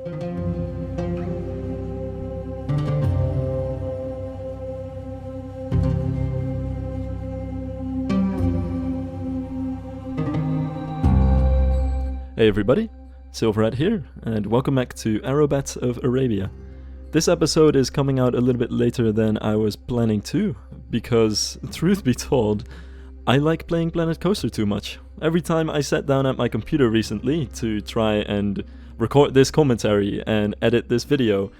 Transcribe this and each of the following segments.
Hey everybody, Silverhead here, and welcome back to Aerobats of Arabia. This episode is coming out a little bit later than I was planning to, because, truth be told, I like playing Planet Coaster too much. Every time I sat down at my computer recently to try and record this commentary and edit this video,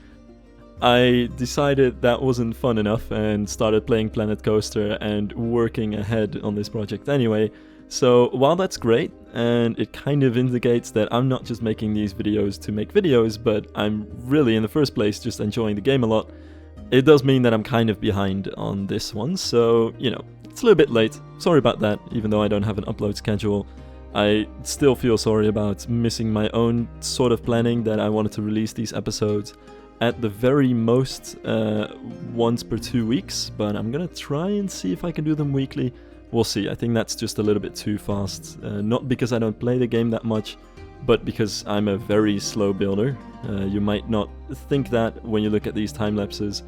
I decided that wasn't fun enough and started playing Planet Coaster and working ahead on this project anyway. So while that's great, and it kind of indicates that I'm not just making these videos to make videos, but I'm really in the first place just enjoying the game a lot, it does mean that I'm kind of behind on this one, so, you know, it's a little bit late. Sorry about that, even though I don't have an upload schedule. I still feel sorry about missing my own sort of planning that I wanted to release these episodes at the very most once per 2 weeks, but I'm gonna try and see if I can do them weekly. We'll see. I think that's just a little bit too fast. Not because I don't play the game that much, but because I'm a very slow builder. You might not think that when you look at these time lapses,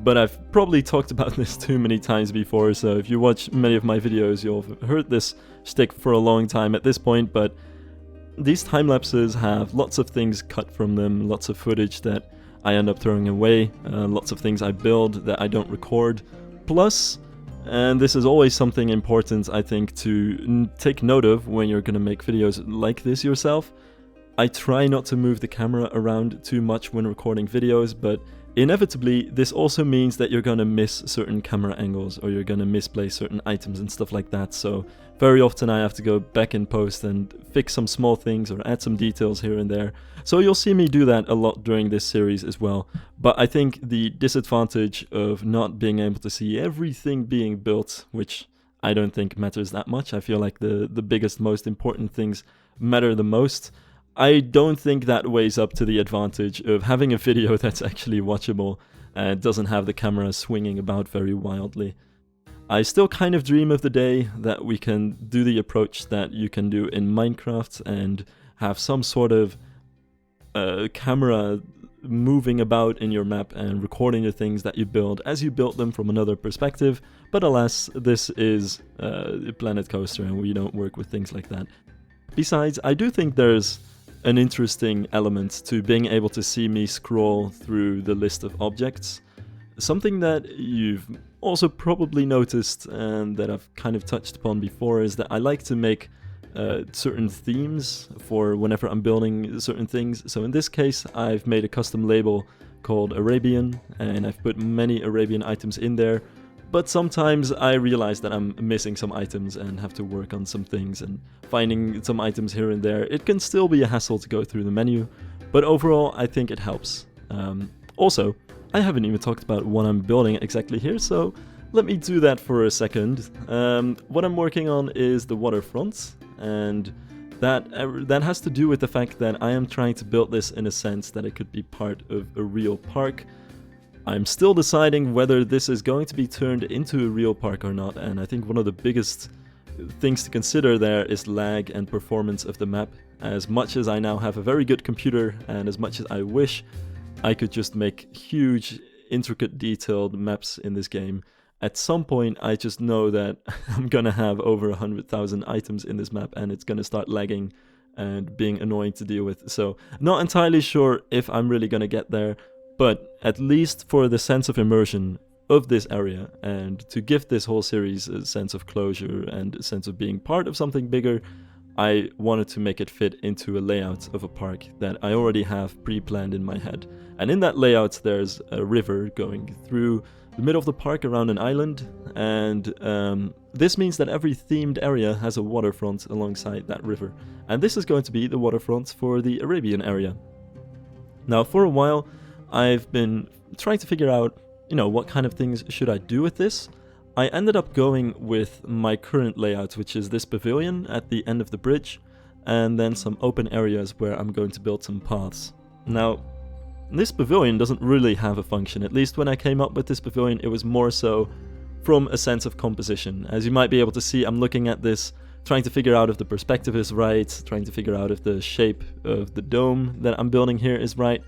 but I've probably talked about this too many times before, so if you watch many of my videos, you'll have heard this shtick for a long time at this point, but these time lapses have lots of things cut from them, lots of footage that I end up throwing away, lots of things I build that I don't record, plus, and this is always something important, I think, to take note of when you're going to make videos like this yourself. I try not to move the camera around too much when recording videos, but inevitably this also means that you're going to miss certain camera angles or you're going to misplace certain items and stuff like that. So very often I have to go back in post and fix some small things or add some details here and there. So you'll see me do that a lot during this series as well. But I think the disadvantage of not being able to see everything being built, which I don't think matters that much. I feel like the biggest, most important things matter the most. I don't think that weighs up to the advantage of having a video that's actually watchable and doesn't have the camera swinging about very wildly. I still kind of dream of the day that we can do the approach that you can do in Minecraft and have some sort of camera moving about in your map and recording the things that you build as you build them from another perspective, but alas, this is Planet Coaster and we don't work with things like that. Besides, I do think there's an interesting element to being able to see me scroll through the list of objects. Something that you've also probably noticed and that I've kind of touched upon before is that I like to make certain themes for whenever I'm building certain things. So in this case, I've made a custom label called Arabian, and I've put many Arabian items in there. But sometimes I realize that I'm missing some items and have to work on some things, and finding some items here and there. It can still be a hassle to go through the menu, but overall I think it helps. Also, I haven't even talked about what I'm building exactly here, so let me do that for a second. What I'm working on is the Waterfront, and that has to do with the fact that I am trying to build this in a sense that it could be part of a real park. I'm still deciding whether this is going to be turned into a real park or not, and I think one of the biggest things to consider there is lag and performance of the map. As much as I now have a very good computer, and as much as I wish I could just make huge, intricate, detailed maps in this game, at some point I just know that I'm gonna have over 100,000 items in this map and it's gonna start lagging and being annoying to deal with. So not entirely sure if I'm really gonna get there, but at least for the sense of immersion of this area and to give this whole series a sense of closure and a sense of being part of something bigger, I wanted to make it fit into a layout of a park that I already have pre-planned in my head. And in that layout there's a river going through the middle of the park around an island, and this means that every themed area has a waterfront alongside that river. And this is going to be the waterfront for the Arabian area. Now for a while I've been trying to figure out, what kind of things should I do with this. I ended up going with my current layout, which is this pavilion at the end of the bridge, and then some open areas where I'm going to build some paths. Now, this pavilion doesn't really have a function. At least when I came up with this pavilion, it was more so from a sense of composition. As you might be able to see, I'm looking at this trying to figure out if the perspective is right, trying to figure out if the shape of the dome that I'm building here is right.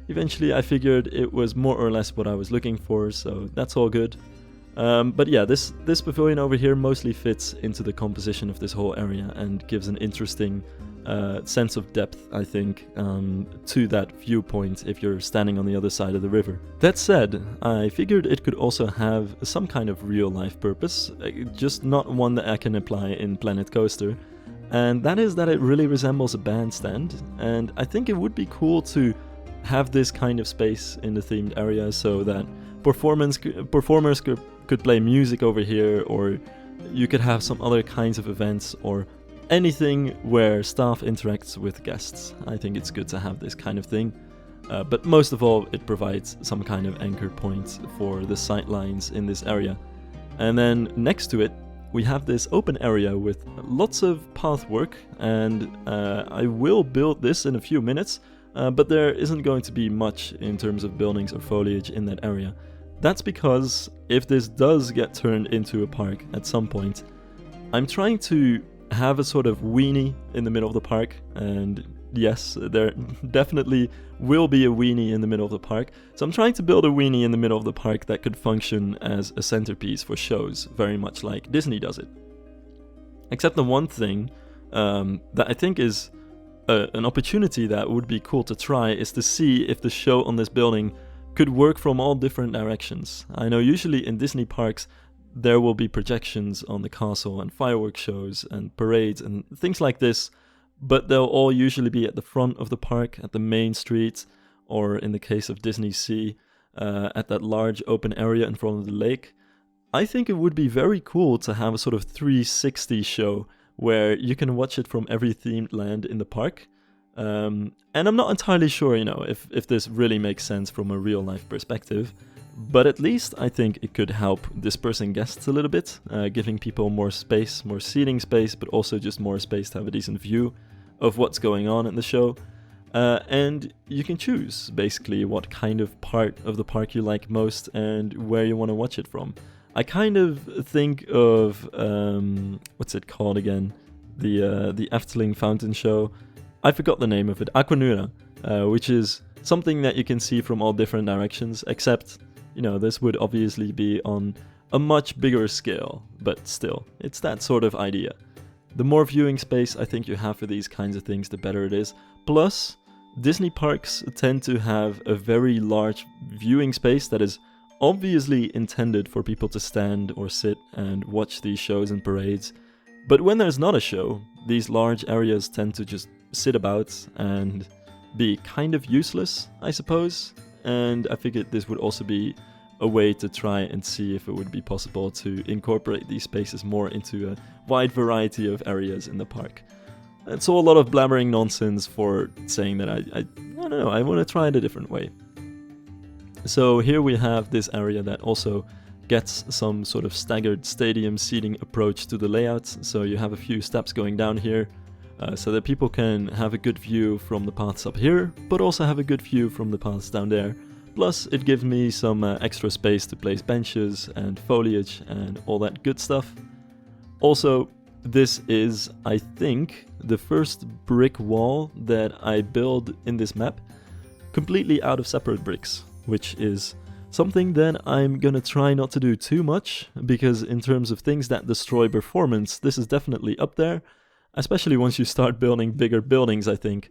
Eventually I figured it was more or less what I was looking for, so that's all good. But yeah, this pavilion over here mostly fits into the composition of this whole area and gives an interesting sense of depth, I think, to that viewpoint if you're standing on the other side of the river. That said, I figured it could also have some kind of real-life purpose, just not one that I can apply in Planet Coaster, and that is that it really resembles a bandstand, and I think it would be cool to have this kind of space in the themed area so that performers could play music over here, or you could have some other kinds of events, or anything where staff interacts with guests. I think it's good to have this kind of thing, but most of all it provides some kind of anchor point for the sightlines in this area. And then next to it we have this open area with lots of path work, and I will build this in a few minutes, but there isn't going to be much in terms of buildings or foliage in that area. That's because if this does get turned into a park at some point, I'm trying to have a sort of weenie in the middle of the park, and yes, there definitely will be a weenie in the middle of the park. So I'm trying to build a weenie in the middle of the park that could function as a centerpiece for shows, very much like Disney does it. Except the one thing that I think is an opportunity that would be cool to try is to see if the show on this building could work from all different directions. I know usually in Disney parks there will be projections on the castle and fireworks shows and parades and things like this, but they'll all usually be at the front of the park, at the main street, or in the case of Disney Sea, at that large open area in front of the lake. I think it would be very cool to have a sort of 360 show where you can watch it from every themed land in the park. And I'm not entirely sure, if this really makes sense from a real life perspective, but at least I think it could help dispersing guests a little bit, giving people more space, more seating space, but also just more space to have a decent view of what's going on in the show. And you can choose basically what kind of part of the park you like most and where you want to watch it from. I kind of think of what's it called again? The Efteling fountain show. I forgot the name of it. Aquanura, which is something that you can see from all different directions, except this would obviously be on a much bigger scale, but still, it's that sort of idea. The more viewing space I think you have for these kinds of things, the better it is. Plus, Disney parks tend to have a very large viewing space that is obviously intended for people to stand or sit and watch these shows and parades. But when there's not a show, these large areas tend to just sit about and be kind of useless, I suppose. And I figured this would also be a way to try and see if it would be possible to incorporate these spaces more into a wide variety of areas in the park. And so a lot of blabbering nonsense for saying that I don't know, I want to try it a different way. So here we have this area that also gets some sort of staggered stadium seating approach to the layout. So you have a few steps going down here, so that people can have a good view from the paths up here, but also have a good view from the paths down there. Plus, it gives me some extra space to place benches and foliage and all that good stuff. Also, this is, I think, the first brick wall that I build in this map, completely out of separate bricks, which is something that I'm gonna try not to do too much, because in terms of things that destroy performance, this is definitely up there. Especially once you start building bigger buildings, I think.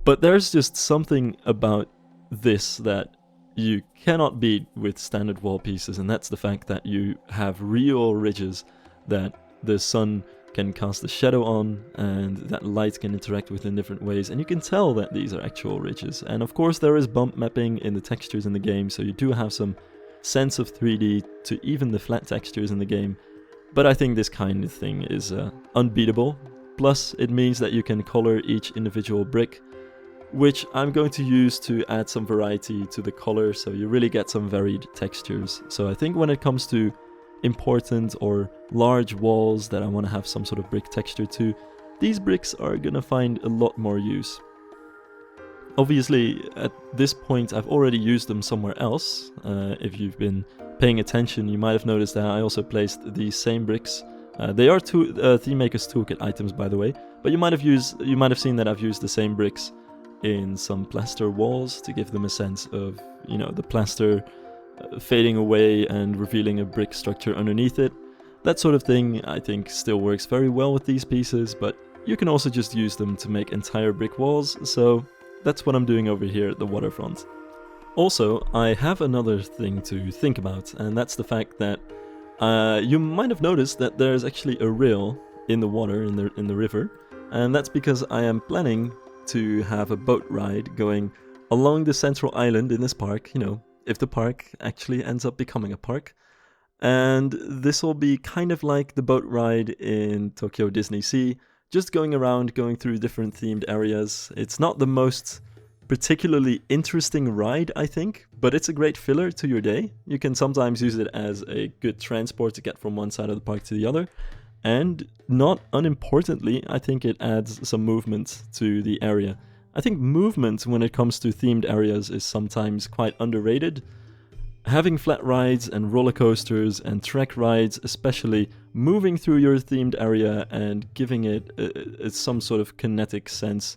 But there's just something about this that you cannot beat with standard wall pieces, and that's the fact that you have real ridges that the sun can cast a shadow on, and that light can interact with in different ways, and you can tell that these are actual ridges. And of course there is bump mapping in the textures in the game, so you do have some sense of 3D to even the flat textures in the game. But I think this kind of thing is unbeatable. Plus, it means that you can color each individual brick, which I'm going to use to add some variety to the color, so you really get some varied textures. So I think when it comes to important or large walls that I want to have some sort of brick texture to, these bricks are gonna find a lot more use. Obviously, at this point I've already used them somewhere else. If you've been paying attention, you might have noticed that I also placed these same bricks They are Theme Maker's Toolkit items, by the way, but you might have seen that I've used the same bricks in some plaster walls to give them a sense of, you know, the plaster fading away and revealing a brick structure underneath it. That sort of thing I think still works very well with these pieces, but you can also just use them to make entire brick walls, so that's what I'm doing over here at the waterfront. Also, I have another thing to think about, and that's the fact that you might have noticed that there's actually a rail in the water, in the river, and that's because I am planning to have a boat ride going along the central island in this park, you know, if the park actually ends up becoming a park. And this will be kind of like the boat ride in Tokyo Disney Sea, just going around, going through different themed areas. It's not the most particularly interesting ride, I think, but it's a great filler to your day. You can sometimes use it as a good transport to get from one side of the park to the other. And not unimportantly, I think it adds some movement to the area. I think movement when it comes to themed areas is sometimes quite underrated. Having flat rides and roller coasters and track rides, especially moving through your themed area and giving it some sort of kinetic sense,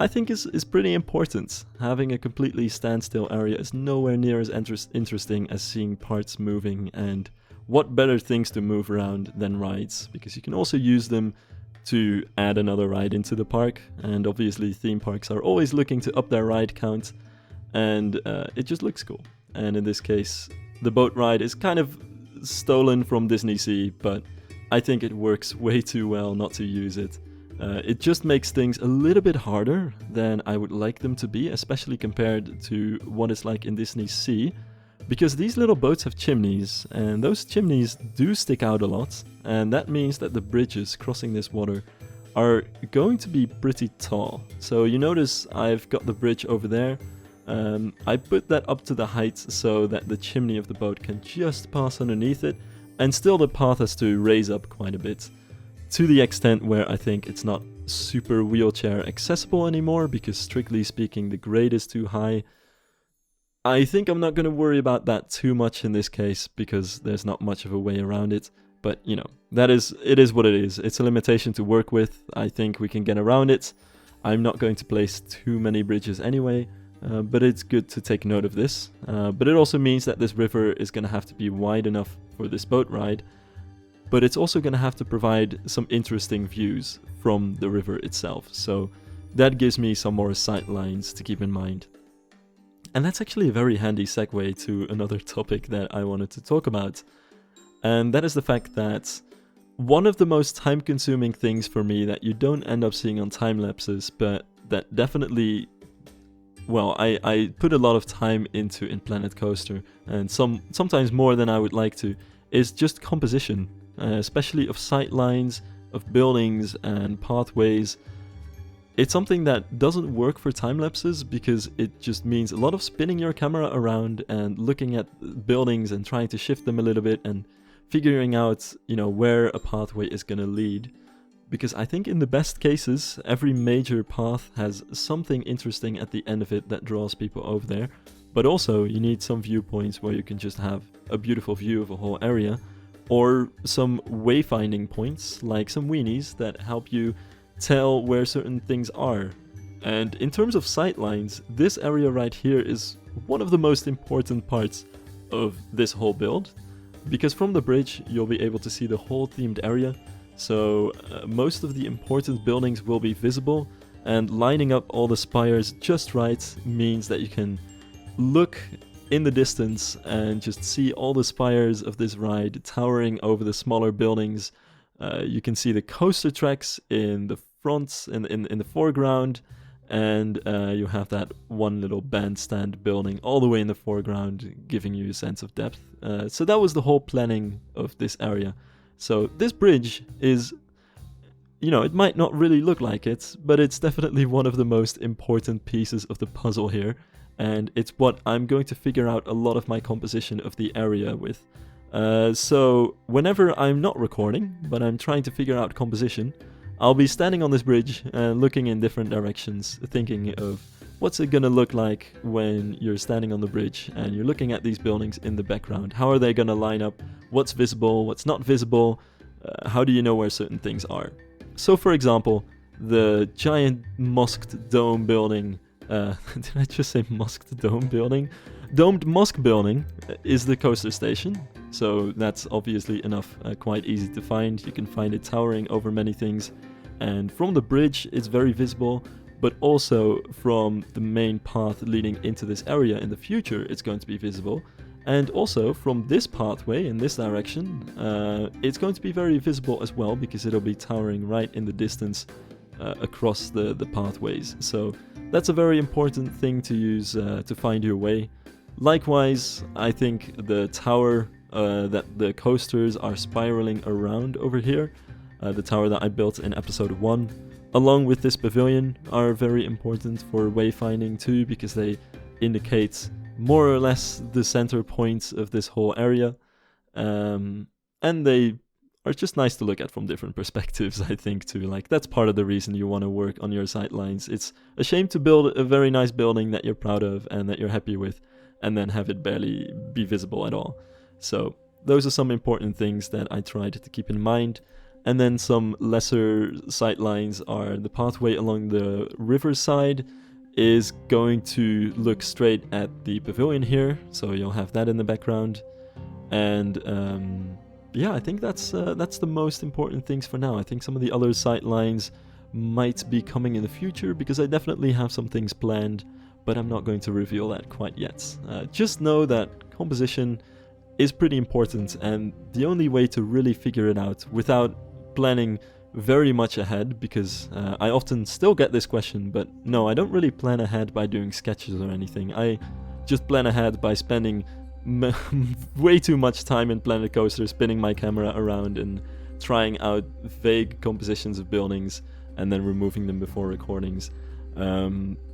I think is pretty important. Having a completely standstill area is nowhere near as interesting as seeing parts moving, and what better things to move around than rides, because you can also use them to add another ride into the park, and obviously theme parks are always looking to up their ride count, and it just looks cool. And in this case, the boat ride is kind of stolen from Disney Sea, but I think it works way too well not to use it. It just makes things a little bit harder than I would like them to be, especially compared to what it's like in Disney Sea, because these little boats have chimneys, and those chimneys do stick out a lot, and that means that the bridges crossing this water are going to be pretty tall. So you notice I've got the bridge over there. I put that up to the height so that the chimney of the boat can just pass underneath it, and still the path has to raise up quite a bit, to the extent where I think it's not super wheelchair accessible anymore, because strictly speaking the grade is too high. I think I'm not going to worry about that too much in this case, because there's not much of a way around it, but you know, it is what it is. It's a limitation to work with. I think we can get around it. I'm not going to place too many bridges anyway. But it's good to take note of this. But it also means that this river is going to have to be wide enough for this boat ride, but it's also going to have to provide some interesting views from the river itself. So that gives me some more sight lines to keep in mind. And that's actually a very handy segue to another topic that I wanted to talk about. And that is the fact that one of the most time-consuming things for me that you don't end up seeing on time lapses, but that definitely, well, I put a lot of time into in Planet Coaster, and sometimes more than I would like to, is just composition, especially of sight lines, of buildings and pathways. It's something that doesn't work for time lapses because it just means a lot of spinning your camera around and looking at buildings and trying to shift them a little bit and figuring out, you know, where a pathway is going to lead. Because I think in the best cases, every major path has something interesting at the end of it that draws people over there. But also, you need some viewpoints where you can just have a beautiful view of a whole area, or some wayfinding points, like some weenies that help you tell where certain things are. And in terms of sightlines, this area right here is one of the most important parts of this whole build, because from the bridge you'll be able to see the whole themed area. So most of the important buildings will be visible, and lining up all the spires just right means that you can look in the distance and just see all the spires of this ride towering over the smaller buildings. You can see the coaster tracks in the front, in the foreground, and you have that one little bandstand building all the way in the foreground, giving you a sense of depth. So that was the whole planning of this area. So this bridge is, you know, it might not really look like it, but it's definitely one of the most important pieces of the puzzle here, and it's what I'm going to figure out a lot of my composition of the area with. So whenever I'm not recording, but I'm trying to figure out composition, I'll be standing on this bridge and looking in different directions, thinking of what's it gonna look like when you're standing on the bridge and you're looking at these buildings in the background. How are they gonna line up? What's visible? What's not visible? how do you know where certain things are? So for example, the giant mosqued dome building, did I just say mosqued dome building? Domed mosque building is the coaster station, so that's obviously enough, quite easy to find. You can find it towering over many things, and from the bridge it's very visible, but also from the main path leading into this area in the future it's going to be visible. And also from this pathway in this direction, it's going to be very visible as well, because it'll be towering right in the distance across the pathways. So that's a very important thing to use to find your way. Likewise, I think the tower that the coasters are spiraling around over here, the tower that I built in episode 1, along with this pavilion, are very important for wayfinding too, because they indicate more or less the center points of this whole area, and they are just nice to look at from different perspectives, I think too. Like, that's part of the reason you want to work on your sightlines. It's a shame to build a very nice building that you're proud of and that you're happy with, and then have it barely be visible at all. So those are some important things that I tried to keep in mind. And then some lesser sightlines are the pathway along the riverside is going to look straight at the pavilion here, so you'll have that in the background. And yeah, I think that's the most important things for now. I think some of the other sightlines might be coming in the future, because I definitely have some things planned, but I'm not going to reveal that quite yet. Just know that composition is pretty important, and the only way to really figure it out without planning very much ahead, because I often still get this question, but no, I don't really plan ahead by doing sketches or anything. I just plan ahead by spending way too much time in Planet Coaster, spinning my camera around and trying out vague compositions of buildings and then removing them before recordings.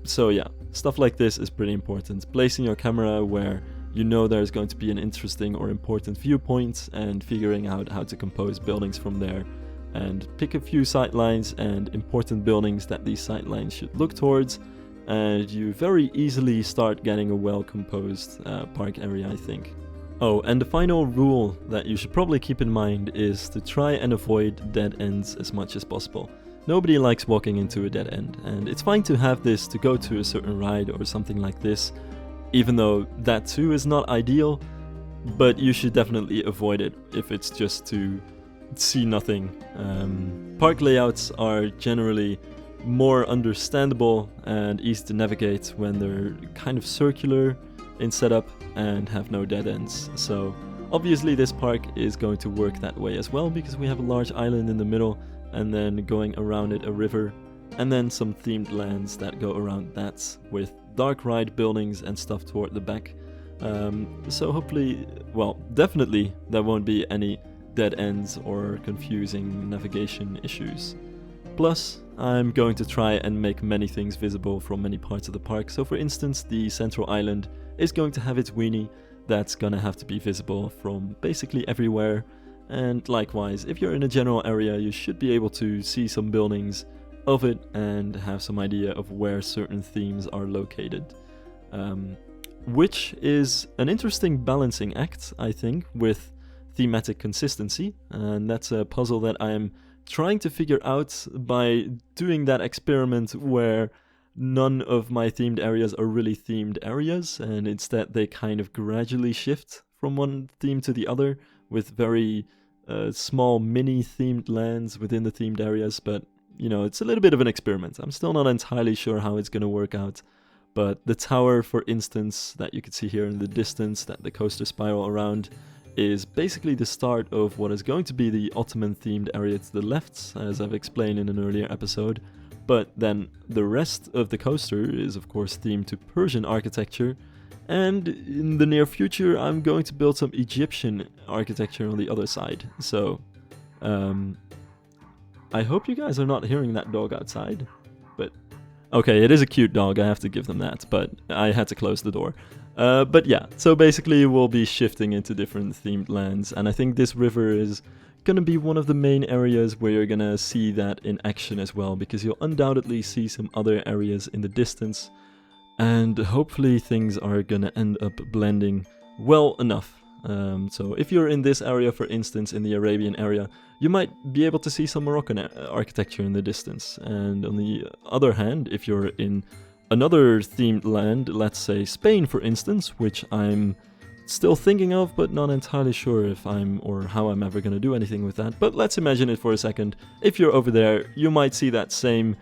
So yeah, stuff like this is pretty important. Placing your camera where you know there's going to be an interesting or important viewpoint, and figuring out how to compose buildings from there. And pick a few sightlines and important buildings that these sightlines should look towards, and you very easily start getting a well-composed park area, I think. Oh, and the final rule that you should probably keep in mind is to try and avoid dead ends as much as possible. Nobody likes walking into a dead end, and it's fine to have this to go to a certain ride or something like this, even though that too is not ideal, but you should definitely avoid it if it's just to see nothing. Park layouts are generally more understandable and easy to navigate when they're kind of circular in setup and have no dead ends. So obviously this park is going to work that way as well, because we have a large island in the middle, and then going around it a river, and then some themed lands that go around that with dark ride buildings and stuff toward the back. So hopefully, well, definitely there won't be any dead ends or confusing navigation issues. Plus, I'm going to try and make many things visible from many parts of the park. So for instance, the central island is going to have its weenie that's gonna have to be visible from basically everywhere. And likewise, if you're in a general area, you should be able to see some buildings of it and have some idea of where certain themes are located. Which is an interesting balancing act, I think, with thematic consistency, and that's a puzzle that I'm trying to figure out by doing that experiment where none of my themed areas are really themed areas, and instead they kind of gradually shift from one theme to the other with very small mini themed lands within the themed areas. But you know, it's a little bit of an experiment. I'm still not entirely sure how it's going to work out, but the tower, for instance, that you can see here in the distance that the coaster spiral around, is basically the start of what is going to be the Ottoman themed area to the left, as I've explained in an earlier episode. But then the rest of the coaster is of course themed to Persian architecture, and in the near future I'm going to build some Egyptian architecture on the other side. So I hope you guys are not hearing that dog outside, but okay, it is a cute dog, I have to give them that, but I had to close the door. But yeah, so basically we'll be shifting into different themed lands, and I think this river is gonna be one of the main areas where you're gonna see that in action as well, because you'll undoubtedly see some other areas in the distance, and hopefully things are gonna end up blending well enough So if you're in this area, for instance, in the Arabian area, you might be able to see some Moroccan architecture in the distance. And on the other hand, if you're in another themed land, let's say Spain, for instance, which I'm still thinking of, but not entirely sure if or how I'm ever going to do anything with that. But let's imagine it for a second. If you're over there, you might see that same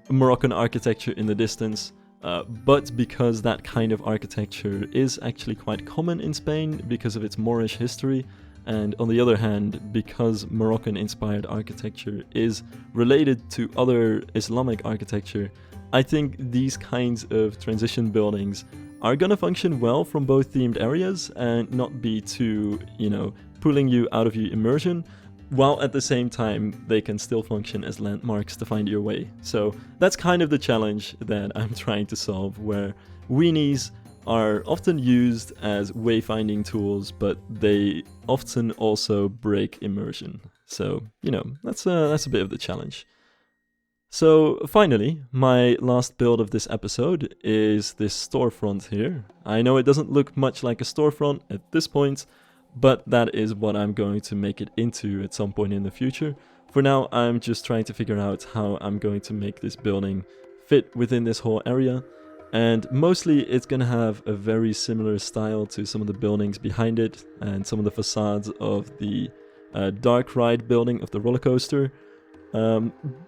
Moroccan architecture in the distance. But because that kind of architecture is actually quite common in Spain because of its Moorish history, and on the other hand, because Moroccan-inspired architecture is related to other Islamic architecture, I think these kinds of transition buildings are gonna function well from both themed areas and not be too, pulling you out of your immersion, while at the same time they can still function as landmarks to find your way. So that's kind of the challenge that I'm trying to solve, where weenies are often used as wayfinding tools, but they often also break immersion. So, that's a bit of the challenge. So finally, my last build of this episode is this storefront here. I know it doesn't look much like a storefront at this point, but that is what I'm going to make it into at some point in the future. For now, I'm just trying to figure out how I'm going to make this building fit within this whole area. And mostly it's going to have a very similar style to some of the buildings behind it and some of the facades of the dark ride building of the roller coaster.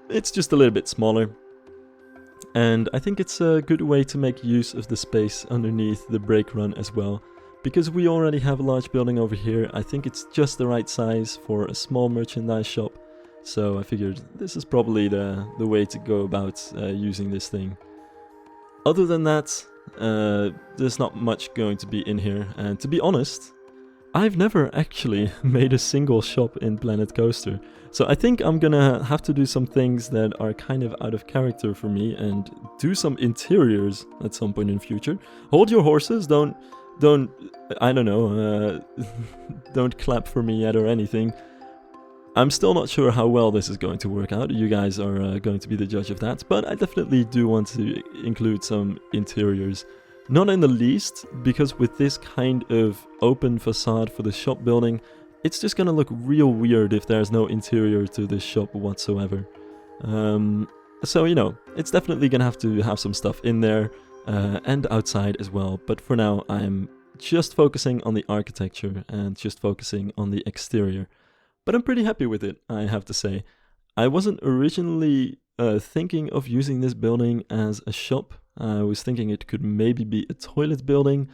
It's just a little bit smaller, and I think it's a good way to make use of the space underneath the brake run as well, because we already have a large building over here. I think it's just the right size for a small merchandise shop, so I figured this is probably the way to go about using this thing. Other than that, there's not much going to be in here, and to be honest, I've never actually made a single shop in Planet Coaster, so I think I'm gonna have to do some things that are kind of out of character for me and do some interiors at some point in the future. Hold your horses, don't I don't know, don't clap for me yet or anything. I'm still not sure how well this is going to work out. You guys are going to be the judge of that, but I definitely do want to include some interiors. Not in the least, because with this kind of open facade for the shop building, it's just gonna look real weird if there's no interior to this shop whatsoever. So, it's definitely gonna have to have some stuff in there, and outside as well, but for now I'm just focusing on the architecture and just focusing on the exterior. But I'm pretty happy with it, I have to say. I wasn't originally thinking of using this building as a shop. I was thinking it could maybe be a toilet building,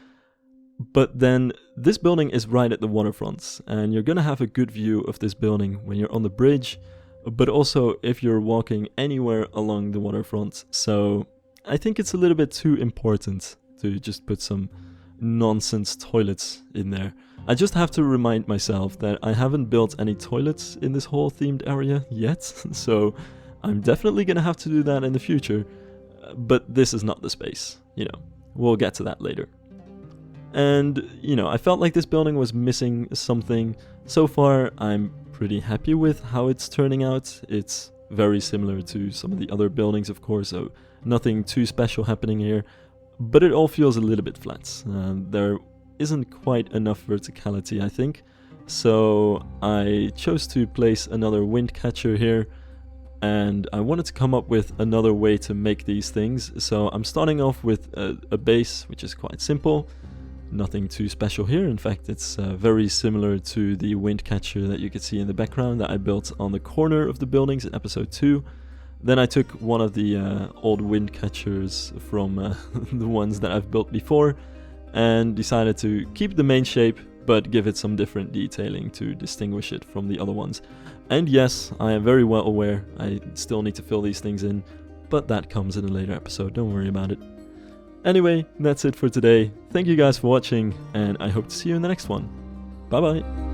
but then this building is right at the waterfront, and you're gonna have a good view of this building when you're on the bridge, but also if you're walking anywhere along the waterfront. So I think it's a little bit too important to just put some nonsense toilets in there. I just have to remind myself that I haven't built any toilets in this whole themed area yet, so I'm definitely gonna have to do that in the future. But this is not the space, we'll get to that later. And, I felt like this building was missing something. So far, I'm pretty happy with how it's turning out. It's very similar to some of the other buildings, of course, so nothing too special happening here. But it all feels a little bit flat. There isn't quite enough verticality, I think. So I chose to place another wind catcher here. And I wanted to come up with another way to make these things. So I'm starting off with a base, which is quite simple. Nothing too special here. In fact, it's very similar to the wind catcher that you can see in the background that I built on the corner of the buildings in episode 2. Then I took one of the old wind catchers from the ones that I've built before and decided to keep the main shape, but give it some different detailing to distinguish it from the other ones. And yes, I am very well aware I still need to fill these things in, but that comes in a later episode, don't worry about it. Anyway, that's it for today. Thank you guys for watching, and I hope to see you in the next one. Bye bye!